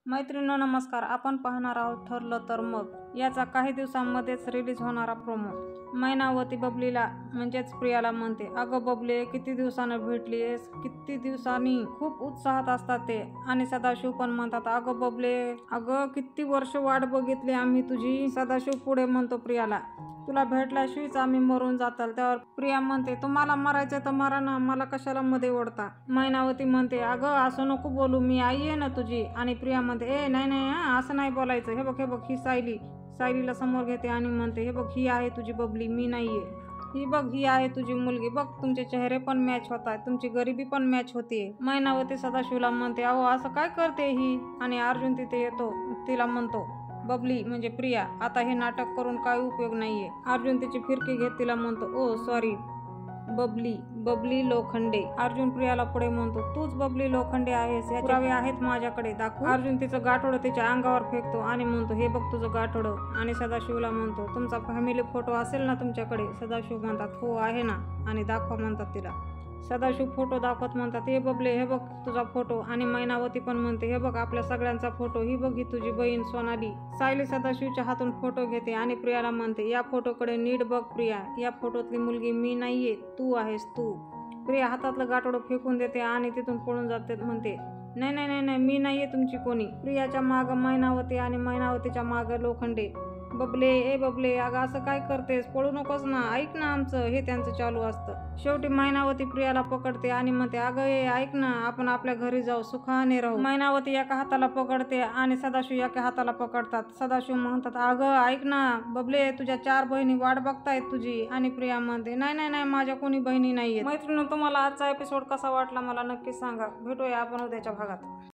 मैत्रिणींनो नमस्कार. आपण पाहणार आहोत ठरलं तर मग याचा काही दिवसांमध्येच रिलीज होणारा प्रोमो. मैनावती बबलीला म्हणजेच प्रियाला म्हणते, अगं बबले, किती दिवसानं भेटलीस, किती दिवसांनी. खूप उत्साहात असतात ते. आणि सदाशिव पण म्हणतात, अगं बबले, अगं किती वर्ष वाट बघितली आम्ही तुझी. सदाशिव पुढे म्हणतो प्रियाला, तुला भेटल्याशिवायच आम्ही मरून जाताल. त्यावर प्रिया म्हणते, तुम्हाला मरायचं तर मरा ना, मला कशाला मध्ये ओढता. मैनावती म्हणते, अगं असं नको बोलू, मी आई आहे ना तुझी. आणि प्रिया म्हणते, ए नाही नाही असं नाही बोलायचं. हे बघ ही सायलीला समोर घेते आणि म्हणते, हे बघ ही आहे तुझी बबली, मी नाहीये. ही बघ ही आहे तुझी मुलगी. बघ तुमचे चेहरे पण मॅच होत आहेत, तुमची गरिबी पण मॅच होतीये. मैनावती सदाशिवला म्हणते, अहो असं काय करते ही. आणि अर्जुन तिथे येतो. तिला म्हणतो, बबली म्हणजे प्रिया, आता हे नाटक करून काही उपयोग नाहीये. अर्जुन तिची फिरकी घेत तिला म्हणतो, ओ सॉरी बबली लोखंडे. अर्जुन प्रियाला पुढे म्हणतो, तूच बबली लोखंडे आहेस, याचे पुरावे आहेत माझ्याकडे, दाखव. अर्जुन तिचं गाठोडं तिच्या अंगावर फेकतो आणि म्हणतो, हे बघ तुझं गाठोडं. आणि सदाशिवला म्हणतो, तुमचा फॅमिली फोटो असेल ना तुमच्याकडे. सदाशिव म्हणतात, हो आहे ना, आणि दाखवा म्हणतात तिला. सदाशिव फोटो दाखवत म्हणतात, हे बबले, हे बघ तुझा फोटो. आणि मैनावती पण म्हणते, हे बघ आपल्या सगळ्यांचा फोटो. ही बघ ही तुझी बहीण सोनाली. सायली सदाशिवच्या हातून फोटो घेते आणि प्रियाला म्हणते, या फोटोकडे नीट बघ प्रिया, या फोटोतली मुलगी मी नाहीये, तू आहेस तू. प्रिया हातातलं गाठोडं फेकून देते आणि तिथून पळून जाते. म्हणते, नाही नाही नाही, मी नाहीये तुमची कोणी. प्रियाच्या मागं मैनावती आणि मैनावतीच्या मागं लोखंडे. बबले, ए बबले, अगं असं काय करतेस, पळू नकोस ना, ऐक ना आमचं. हे त्यांचं चालू असतं. शेवटी मैनावती प्रियाला पकडते आणि म्हणते, अगं ए ऐक ना, आपण आपल्या घरी जाऊ, सुखाने राहू. मैनावती एका हाताला पकडते आणि सदाशिव एका हाताला पकडतात. सदाशिव म्हणतात, अगं ऐक ना बबले, तुझ्या 4 बहिणी वाट बघतायत तुझी. आणि प्रिया म्हणते, नाही नाही नाही, माझ्या कोणी बहिणी नाहीये. मैत्रिणी, तुम्हाला आजचा एपिसोड कसा वाटला मला नक्की सांगा. भेटूया आपण उद्याच्या भागात.